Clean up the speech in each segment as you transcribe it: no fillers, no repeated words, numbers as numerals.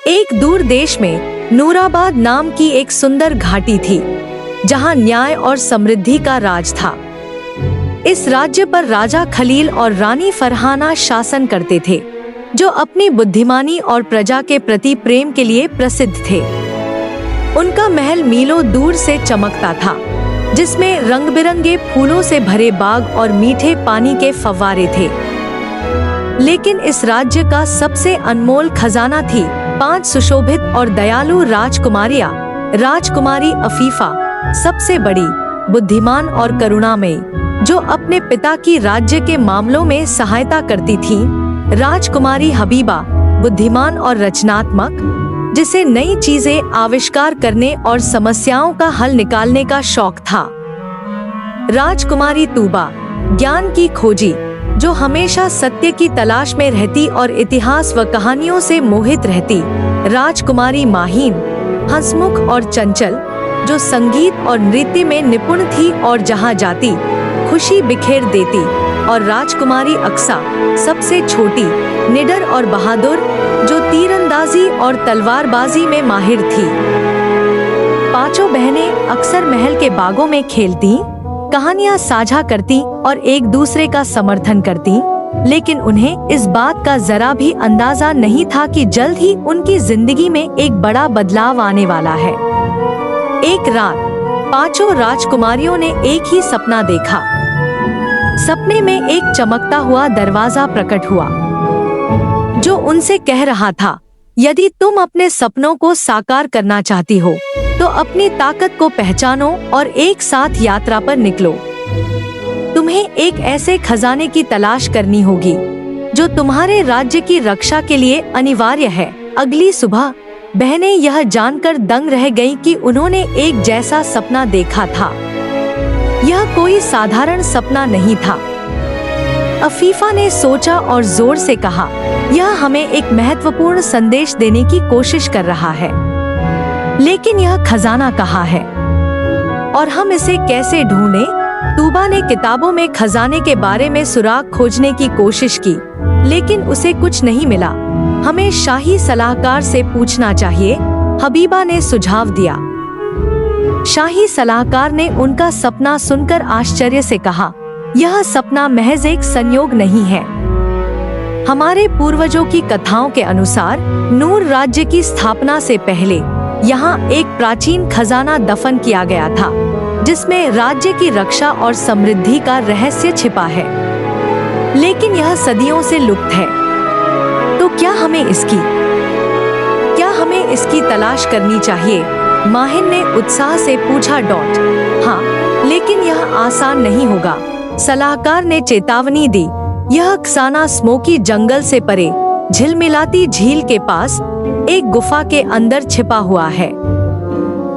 एक दूर देश में नूराबाद नाम की एक सुंदर घाटी थी, जहां न्याय और समृद्धि का राज था। इस राज्य पर राजा खलील और रानी फरहाना शासन करते थे, जो अपनी बुद्धिमानी और प्रजा के प्रति प्रेम के लिए प्रसिद्ध थे। उनका महल मीलों दूर से चमकता था, जिसमें रंग बिरंगे फूलों से भरे बाग और मीठे पानी के फव्वारे थे। लेकिन इस राज्य का सबसे अनमोल खजाना थी 5 सुशोभित और दयालु राजकुमारियां। राजकुमारी अफीफा सबसे बड़ी, बुद्धिमान और करुणामयी, जो अपने पिता की राज्य के मामलों में सहायता करती थी। राजकुमारी हबीबा बुद्धिमान और रचनात्मक, जिसे नई चीजें आविष्कार करने और समस्याओं का हल निकालने का शौक था। राजकुमारी तूबा ज्ञान की खोजी, जो हमेशा सत्य की तलाश में रहती और इतिहास व कहानियों से मोहित रहती। राजकुमारी माहीन हंसमुख और चंचल, जो संगीत और नृत्य में निपुण थी और जहां जाती खुशी बिखेर देती। और राजकुमारी अक्सा सबसे छोटी, निडर और बहादुर, जो तीरंदाजी और तलवारबाजी में माहिर थी। पांचों बहनें अक्सर महल के बागों में खेलती, कहानियां साझा करती और एक दूसरे का समर्थन करती। लेकिन उन्हें इस बात का जरा भी अंदाजा नहीं था कि जल्द ही उनकी जिंदगी में एक बड़ा बदलाव आने वाला है। एक रात पांचों राजकुमारियों ने एक ही सपना देखा। सपने में एक चमकता हुआ दरवाजा प्रकट हुआ, जो उनसे कह रहा था, यदि तुम अपने सपनों को साकार करना चाहती हो, तो अपनी ताकत को पहचानो और एक साथ यात्रा पर निकलो। तुम्हें एक ऐसे खजाने की तलाश करनी होगी, जो तुम्हारे राज्य की रक्षा के लिए अनिवार्य है। अगली सुबह बहनें यह जानकर दंग रह गईं कि उन्होंने एक जैसा सपना देखा था। यह कोई साधारण सपना नहीं था। अफीफा ने सोचा और जोर से कहा, यह हमें एक महत्वपूर्ण संदेश देने की कोशिश कर रहा है। लेकिन यह खजाना कहाँ है और हम इसे कैसे ढूंढें? तूबा ने किताबों में खजाने के बारे में सुराग खोजने की कोशिश की, लेकिन उसे कुछ नहीं मिला। हमें शाही सलाहकार से पूछना चाहिए, हबीबा ने सुझाव दिया। शाही सलाहकार ने उनका सपना सुनकर आश्चर्य से कहा, यह सपना महज एक संयोग नहीं है। हमारे पूर्वजों की कथाओं के अनुसार नूर राज्य की स्थापना से पहले यहाँ एक प्राचीन खजाना दफन किया गया था, जिसमें राज्य की रक्षा और समृद्धि का रहस्य छिपा है। लेकिन यह सदियों से लुप्त है। तो क्या हमें इसकी तलाश करनी चाहिए? माहिन ने उत्साह से पूछा। हाँ, लेकिन यह आसान नहीं होगा, सलाहकार ने चेतावनी दी। यह खजाना स्मोकी जंगल से परे झिलमिलाती झील के पास एक गुफा के अंदर छिपा हुआ है।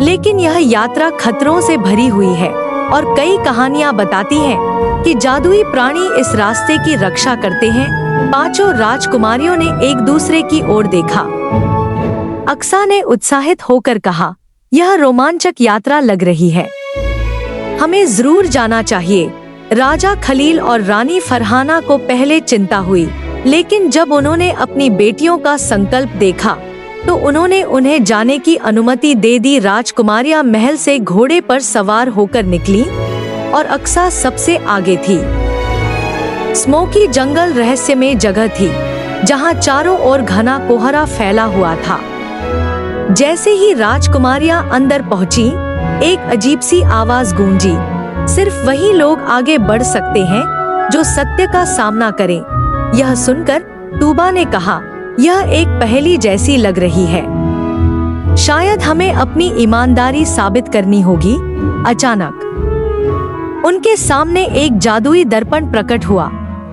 लेकिन यह यात्रा खतरों से भरी हुई है और कई कहानियां बताती हैं कि जादुई प्राणी इस रास्ते की रक्षा करते हैं। पांचों राजकुमारियों ने एक दूसरे की ओर देखा। अक्सा ने उत्साहित होकर कहा, यह रोमांचक यात्रा लग रही है, हमें जरूर जाना चाहिए। राजा खलील और रानी फरहाना को पहले चिंता हुई, लेकिन जब उन्होंने अपनी बेटियों का संकल्प देखा, तो उन्होंने उन्हें जाने की अनुमति दे दी। राजकुमारियां महल से घोड़े पर सवार होकर निकली और अक्सा सबसे आगे थी। स्मोकी जंगल रहस्यमय जगह थी, जहां चारों ओर घना कोहरा फैला हुआ था। जैसे ही राजकुमारियां अंदर पहुंची, एक अजीब सी आवाज गूंजी, सिर्फ वही लोग आगे बढ़ सकते हैं जो सत्य का सामना करें। यह सुनकर तूबा ने कहा, यह एक पहेली जैसी लग रही है, शायद हमें अपनी ईमानदारी साबित करनी होगी। अचानक उनके सामने एक जादुई दर्पण प्रकट हुआ,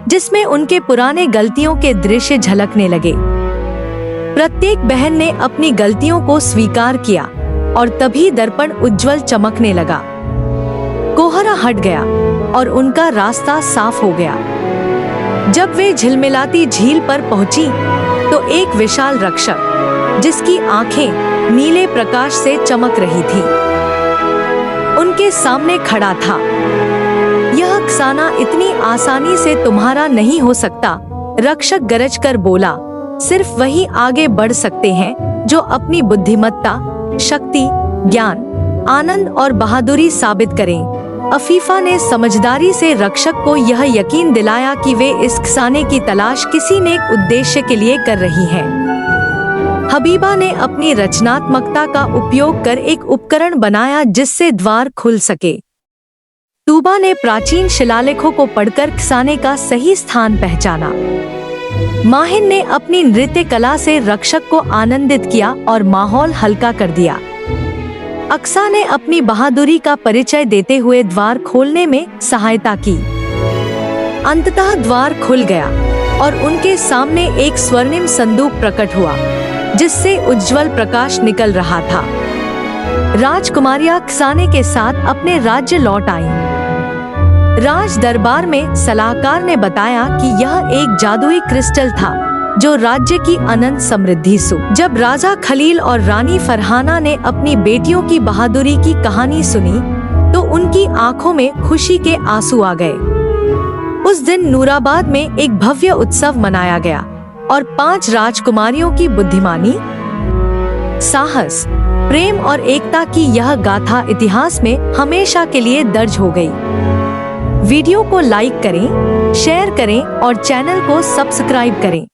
जिसमें उनके पुराने गलतियों के दृश्य झलकने लगे। प्रत्येक बहन ने अपनी गलतियों को स्वीकार किया और तभी दर्पण उज्जवल चमकने लगा। कोहरा हट गया और उनका रास्ता साफ हो गया। जब वे झिलमिलाती झील पर पहुंची, तो एक विशाल रक्षक, जिसकी आंखें नीले प्रकाश से चमक रही थी, उनके सामने खड़ा था। यह खजाना इतनी आसानी से तुम्हारा नहीं हो सकता, रक्षक गरज कर बोला। सिर्फ वही आगे बढ़ सकते हैं जो अपनी बुद्धिमत्ता, शक्ति, ज्ञान, आनंद और बहादुरी साबित करें। अफीफा ने समझदारी से रक्षक को यह यकीन दिलाया कि वे इस खजाने की तलाश किसी नेक उद्देश्य के लिए कर रही हैं। हबीबा ने अपनी रचनात्मकता का उपयोग कर एक उपकरण बनाया जिससे द्वार खुल सके। तूबा ने प्राचीन शिलालेखों को पढ़कर खजाने का सही स्थान पहचाना। माहिन ने अपनी नृत्य कला से रक्षक को आनंदित किया और माहौल हल्का कर दिया। अक्सा ने अपनी बहादुरी का परिचय देते हुए द्वार खोलने में सहायता की। अंततः द्वार खुल गया और उनके सामने एक स्वर्णिम संदूक प्रकट हुआ जिससे उज्जवल प्रकाश निकल रहा था। राजकुमारियां खजाने के साथ अपने राज्य लौट आईं। राज दरबार में सलाहकार ने बताया कि यह एक जादुई क्रिस्टल था जो राज्य की अनंत समृद्धि सु। जब राजा खलील और रानी फरहाना ने अपनी बेटियों की बहादुरी की कहानी सुनी तो उनकी आंखों में खुशी के आंसू आ गए। उस दिन नूराबाद में एक भव्य उत्सव मनाया गया और 5 राजकुमारियों की बुद्धिमानी, साहस, प्रेम और एकता की यह गाथा इतिहास में हमेशा के लिए दर्ज हो गई। वीडियो को लाइक करें, शेयर करें और चैनल को सब्सक्राइब करें।